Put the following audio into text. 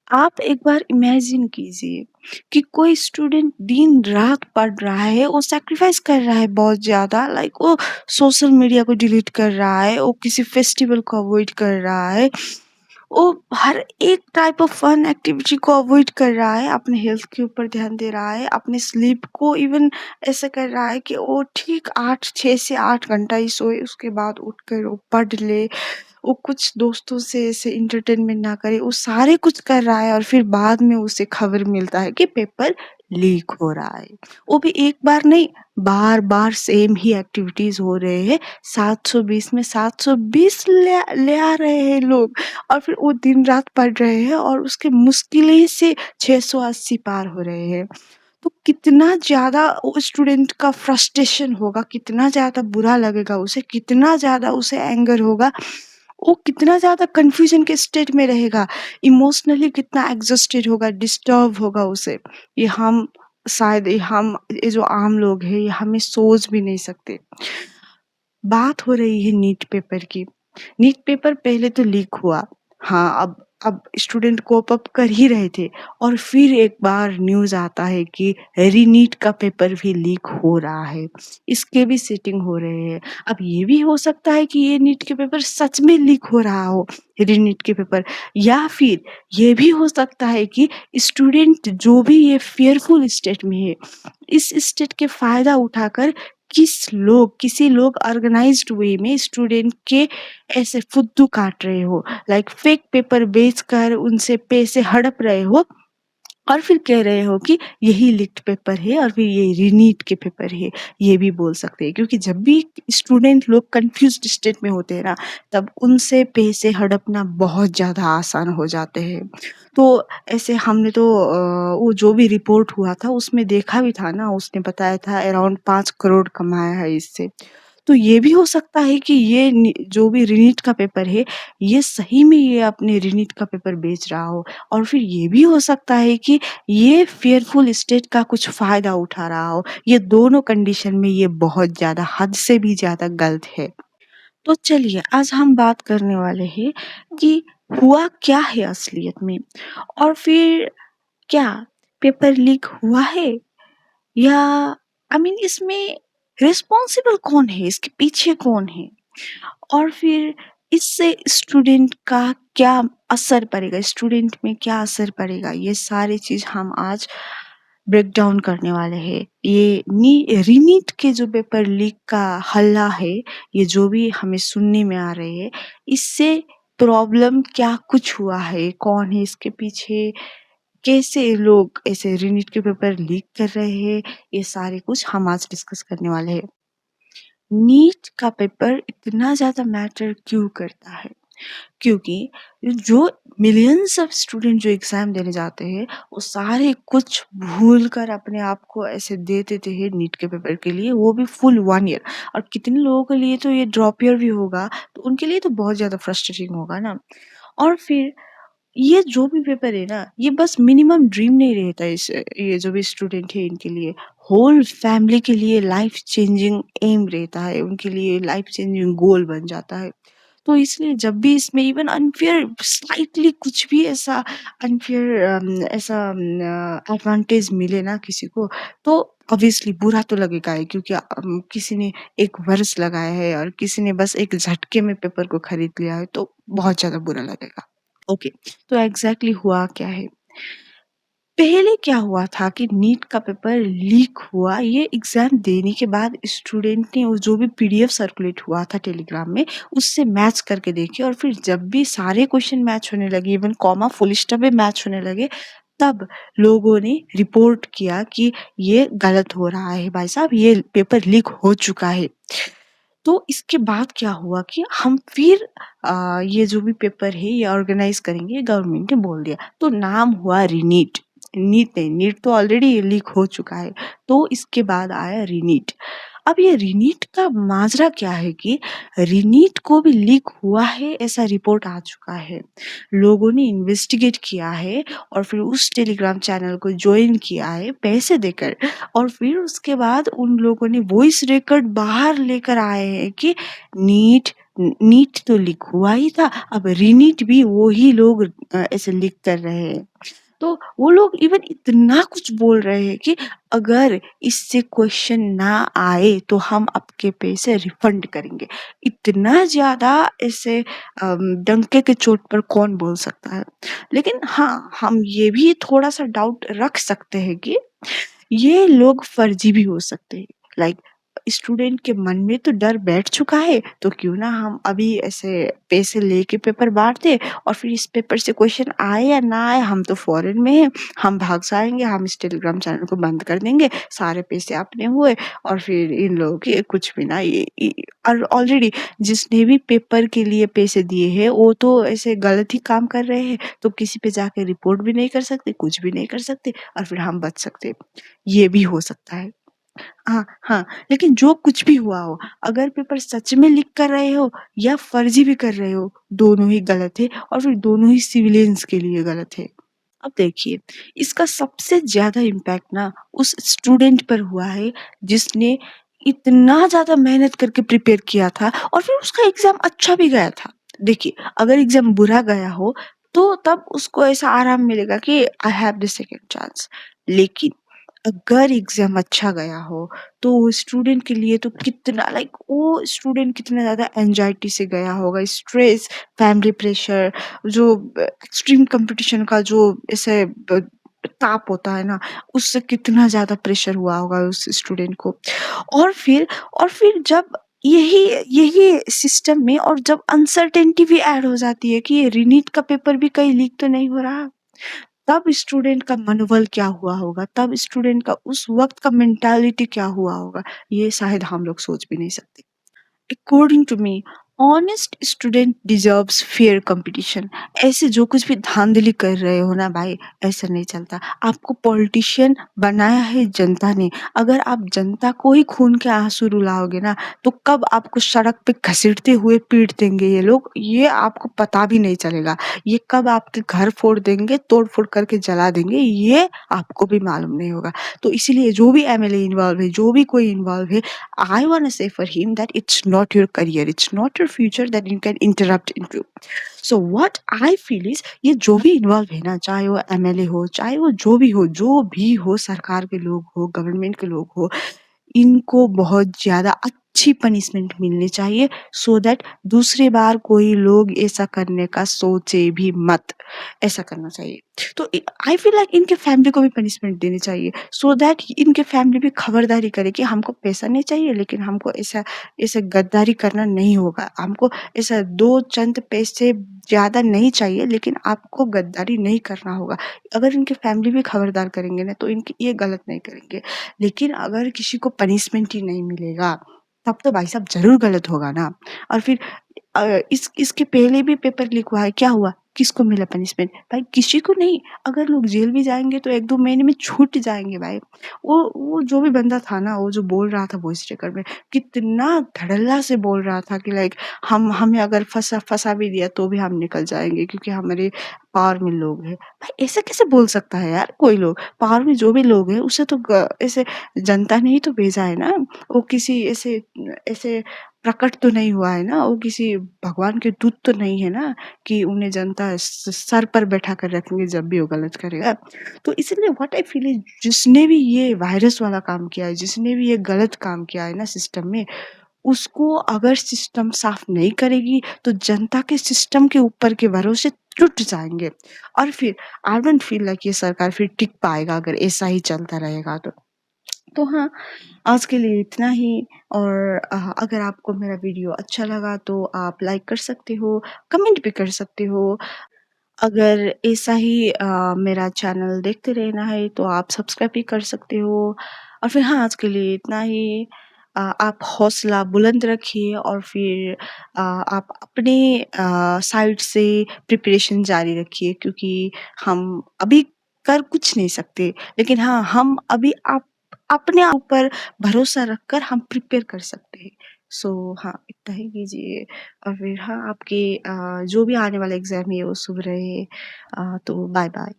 आप एक बार इमेजिन कीजिए कि कोई स्टूडेंट दिन रात पढ़ रहा है, वो सैक्रिफाइस कर रहा है बहुत ज़्यादा, लाइक वो सोशल मीडिया को डिलीट कर रहा है, वो किसी फेस्टिवल को अवॉइड कर रहा है, वो हर एक टाइप ऑफ फन एक्टिविटी को अवॉइड कर रहा है, अपने हेल्थ के ऊपर ध्यान दे रहा है, अपने स्लीप को इवन ऐसा कर रहा है कि वो ठीक 6 से 8 घंटा ही सोए, उसके बाद उठकर वो पढ़ ले, वो कुछ दोस्तों से ऐसे एंटरटेनमेंट ना करे, वो सारे कुछ कर रहा है और फिर बाद में उसे खबर मिलता है कि पेपर लीक हो रहा है। वो भी एक बार नहीं, बार-बार सेम ही एक्टिविटीज़ हो रहे हैं, 720 में 720 ले आ रहे हैं लोग और फिर वो दिन-रात पढ़ रहे हैं और उसके मुश्किलें से 680 पार हो रहे हैं। तो कितना ज़्यादा वो स्टूडेंट का फ्रस्ट्रेशन होगा, कितना ज़्यादा बुरा लगेगा उसे, कितना ज़्यादा उसे एंगर होगा, वो कितना ज़्यादा कन्फ्यूज़न के स्टेट में रहेगा, इमोशनली कितना एग्ज़ॉस्टेड होगा, डिस्टर्ब होगा उसे। ये हम शायद ये जो आम लोग हैं, ये हमें सोच भी नहीं सकते। बात हो रही है नीट पेपर की। नीट पेपर पहले तो लीक हुआ। हाँ, अब स्टूडेंट कोप अप कर ही रहे थे और फिर एक बार न्यूज़ आता है कि री-नीट का पेपर भी लीक हो रहा है। इसके भी सेटिंग हो रहे हैं। अब ये भी हो सकता है कि ये नीट के पेपर सच में लीक हो रहा हो, री-नीट के पेपर, या फिर ये भी हो सकता है कि स्टूडेंट जो भी ये फ़ियरफुल स्टेट में है, इस स्टेट के फ़ायदा उठाकर किसी लोग ऑर्गेनाइज्ड वे में स्टूडेंट के ऐसे फुद्दू काट रहे हो, लाइक फेक पेपर बेचकर उनसे पैसे हड़प रहे हो और फिर कह रहे हो कि यही लीक्ड पेपर है और फिर ये रीनीट के पेपर है, ये भी बोल सकते हैं, क्योंकि जब भी स्टूडेंट लोग कंफ्यूज्ड स्टेट में होते हैं ना, तब उनसे पैसे हड़पना बहुत ज़्यादा आसान हो जाते हैं। तो ऐसे हमने तो वो जो भी रिपोर्ट हुआ था उसमें देखा भी था ना, उसने बताया था अराउंड 5 करोड़ कमाया है इससे। तो ये भी हो सकता है कि ये जो भी रीनीट का पेपर है, ये सही में ये अपने रीनीट का पेपर बेच रहा हो और फिर ये भी हो सकता है कि ये फेयरफुल स्टेट का कुछ फ़ायदा उठा रहा हो। ये दोनों कंडीशन में ये बहुत ज़्यादा, हद से भी ज़्यादा गलत है। तो चलिए आज हम बात करने वाले हैं कि हुआ क्या है असलियत में, और फिर क्या पेपर लीक हुआ है, या इसमें रिस्पॉन्सिबल कौन है, इसके पीछे कौन है, और फिर इससे स्टूडेंट का क्या असर पड़ेगा, स्टूडेंट में क्या असर पड़ेगा, ये सारी चीज़ हम आज ब्रेक डाउन करने वाले हैं। ये रीनीट के जो पेपर लीक का हल्ला है, ये जो भी हमें सुनने में आ रहे हैं, इससे प्रॉब्लम क्या कुछ हुआ है, कौन है इसके पीछे, कैसे लोग ऐसे रीनीट के पेपर लीक कर रहे हैं, ये सारे कुछ हम आज डिस्कस करने वाले हैं। नीट का पेपर इतना ज़्यादा मैटर क्यों करता है? क्योंकि जो मिलियंस ऑफ स्टूडेंट जो एग्ज़ाम देने जाते हैं, वो सारे कुछ भूल कर अपने आप को ऐसे दे देते हैं नीट के पेपर के लिए, वो भी फुल 1 ईयर, और कितने लोगों के लिए तो ये ड्रॉप ईयर भी होगा, तो उनके लिए तो बहुत ज़्यादा फ्रस्ट्रेटिंग होगा ना। और फिर ये जो भी पेपर है ना, ये बस मिनिमम ड्रीम नहीं रहता इस ये जो भी स्टूडेंट है इनके लिए, होल फैमिली के लिए लाइफ चेंजिंग एम रहता है, उनके लिए लाइफ चेंजिंग गोल बन जाता है। तो इसलिए जब भी इसमें इवन अनफेयर स्लाइटली कुछ भी ऐसा अनफेयर एडवांटेज मिले ना किसी को, तो ऑब्वियसली बुरा तो लगेगा ही, क्योंकि किसी ने एक वर्ष लगाया है और किसी ने बस एक झटके में पेपर को खरीद लिया है, तो बहुत ज़्यादा बुरा लगेगा। ओके, तो एग्ज़ैक्टली हुआ क्या है? पहले क्या हुआ था कि नीट का पेपर लीक हुआ, ये एग्ज़ाम देने के बाद स्टूडेंट ने वो जो भी पीडीएफ सर्कुलेट हुआ था टेलीग्राम में, उससे मैच करके देखे, और फिर जब भी सारे क्वेश्चन मैच होने लगे, इवन कॉमा फुल स्टॉप भी मैच होने लगे, तब लोगों ने रिपोर्ट किया कि ये गलत हो रहा है भाई साहब, ये पेपर लीक हो चुका है। तो इसके बाद क्या हुआ कि हम फिर ये जो भी पेपर है ये ऑर्गेनाइज़ करेंगे, गवर्नमेंट ने बोल दिया। तो नाम हुआ रीनीट। नीट नहीं, नीट तो ऑलरेडी लीक हो चुका है। तो इसके बाद आया रीनीट। अब ये रीनीट का माजरा क्या है कि रीनीट को भी लीक हुआ है ऐसा रिपोर्ट आ चुका है। लोगों ने इन्वेस्टिगेट किया है और फिर उस टेलीग्राम चैनल को जॉइन किया है पैसे देकर, और फिर उसके बाद उन लोगों ने वॉइस रिकॉर्ड बाहर लेकर आए हैं कि नीट नीट तो लीक हुआ ही था, अब रीनीट भी वो ही लोग ऐसे लीक कर रहे हैं। तो वो लोग इवन इतना कुछ बोल रहे हैं कि अगर इससे क्वेश्चन ना आए तो हम आपके पैसे रिफंड करेंगे। इतना ज़्यादा ऐसे डंके के चोट पर कौन बोल सकता है? लेकिन हाँ, हम ये भी थोड़ा-सा डाउट रख सकते हैं कि ये लोग फर्जी भी हो सकते हैं। लाइक स्टूडेंट के मन में तो डर बैठ चुका है, तो क्यों ना हम अभी ऐसे पैसे लेके पेपर बाँट दें और फिर इस पेपर से क्वेश्चन आए या ना आए, हम तो फॉरेन में हैं, हम भाग जाएँगे, हम इस टेलीग्राम चैनल को बंद कर देंगे, सारे पैसे अपने हुए और फिर इन लोगों के कुछ भी ना और ऑलरेडी जिसने भी पेपर के लिए पैसे दिए हैं, वो तो ऐसे गलत ही काम कर रहे हैं, तो किसी पे जाके रिपोर्ट भी नहीं कर सकते, कुछ भी नहीं कर सकते और फिर हम बच सकते हैं। ये भी हो सकता है। हाँ, हाँ, लेकिन जो कुछ भी हुआ हो, अगर पेपर सच में लीक कर रहे हो या फर्जी भी कर रहे हो, दोनों ही गलत है और फिर दोनों ही सिविलियंस के लिए गलत है। अब देखिए, इसका सबसे ज़्यादा इम्पैक्ट ना उस स्टूडेंट पर हुआ है जिसने इतना ज़्यादा मेहनत करके प्रिपेयर किया था और फिर उसका एग्ज़ाम अच्छा भी गया था। देखिए, अगर एग्ज़ाम बुरा गया हो, तो तब उसको ऐसा आराम मिलेगा कि I have the second chance. लेकिन अगर एग्ज़ाम अच्छा गया हो, तो वो स्टूडेंट के लिए तो कितना लाइक वो स्टूडेंट कितना ज़्यादा एंग्ज़ायटी से गया होगा, स्ट्रेस, फैमिली प्रेशर, जो एक्सट्रीम कॉम्पिटिशन का जो ऐसे ताप होता है ना, उससे कितना ज़्यादा प्रेशर हुआ होगा उस स्टूडेंट को। और फिर जब यही यही सिस्टम में और जब अनसर्टेनिटी भी ऐड हो जाती है कि ये रीनीट का पेपर भी कहीं लीक तो नहीं हो रहा। तब स्टूडेंट का मनोबल क्या हुआ होगा, तब स्टूडेंट का उस वक़्त का मेंटालिटी क्या हुआ होगा, ये शायद हम लोग सोच भी नहीं सकते। According to me honest student deserves fair competition. ऐसे जो कुछ भी धांधली कर रहे हो ना भाई, ऐसा नहीं चलता। आपको पॉलिटिशियन बनाया है जनता ने, अगर आप जनता को ही खून के आंसू रुलाओगे ना, तो कब आपको सड़क पे घसीटते हुए पीट देंगे ये लोग, ये आपको पता भी नहीं चलेगा। ये कब आपके घर फोड़ देंगे, तोड़ फोड़ करके जला देंगे, ये आपको भी मालूम नहीं होगा। तो इसीलिए जो भी एमएलए इन्वॉल्व है, जो भी कोई इन्वॉल्व है, I want to say for him that it's not your career, it's not your future that you can interrupt into. So what I feel is ये जो भी इन्वॉल्व है ना, चाहे वो एमएलए हो, चाहे वो जो भी हो, सरकार के लोग हो, गवर्नमेंट के लोग हो, इनको बहुत ज़्यादा अच्छी पनिशमेंट मिलनी चाहिए सो दैट दूसरी बार कोई लोग ऐसा करने का सोचे भी मत, ऐसा करना चाहिए। तो आई फील लाइक इनके फैमिली को भी पनिशमेंट देनी चाहिए सो दैट इनके फैमिली भी खबरदारी करे कि हमको पैसा नहीं चाहिए लेकिन हमको ऐसा ऐसे गद्दारी करना नहीं होगा। हमको ऐसा 2 चंद पैसे ज़्यादा नहीं चाहिए लेकिन आपको गद्दारी नहीं करना होगा। अगर इनके फैमिली भी खबरदार करेंगे ना तो इनकी ये गलत नहीं करेंगे। लेकिन अगर किसी को पनिशमेंट ही नहीं मिलेगा, तब तो भाई साहब ज़रूर गलत होगा ना। और फिर इसके पहले भी पेपर लीक हुआ है, क्या हुआ? किसको मिला पनिशमेंट? भाई किसी को नहीं। अगर लोग जेल भी जाएँगे तो 1-2 महीने में छूट जाएँगे भाई। वो जो भी बंदा था ना, वो जो बोल रहा था वॉइस रिकॉर्ड में, कितना धड़ल्ला से बोल रहा था कि लाइक हम हमें अगर फँसा भी दिया तो भी हम निकल जाएँगे क्योंकि हमारे पावर में लोग हैं। भाई ऐसा कैसे बोल सकता है यार कोई लोग? पावर में जो भी लोग हैं उसे तो ऐसे जनता ने ही तो भेजा है ना। वो किसी ऐसे ऐसे प्रकट तो नहीं हुआ है ना, वो किसी भगवान के दूत तो नहीं है ना कि उन्हें जनता सर पर बैठा कर रखेंगे जब भी वो गलत करेगा। तो इसलिए व्हाट आई फील इज़ जिसने भी ये वायरस वाला काम किया है, जिसने भी ये गलत काम किया है ना सिस्टम में, उसको अगर सिस्टम साफ नहीं करेगी तो जनता के सिस्टम के ऊपर के भरोसे टूट जाएँगे और फिर आई डोंट फील लाइक ये सरकार फिर टिक पाएगा अगर ऐसा ही चलता रहेगा तो। तो हाँ, आज के लिए इतना ही और अगर आपको मेरा वीडियो अच्छा लगा तो आप लाइक कर सकते हो, कमेंट भी कर सकते हो। अगर ऐसा ही मेरा चैनल देखते रहना है तो आप सब्सक्राइब भी कर सकते हो। और फिर हाँ, आज के लिए इतना ही। आप हौसला बुलंद रखिए और फिर आप अपने साइड से प्रिपरेशन जारी रखिए क्योंकि हम अभी कर कुछ नहीं सकते। लेकिन हाँ, हम अभी आप अपने ऊपर भरोसा रखकर हम प्रिपेयर कर सकते हैं। सो हाँ, इतना ही कीजिए। और फिर हाँ, आपके जो भी आने वाला एग्ज़ाम है वो शुभ रहे। तो बाय-बाय।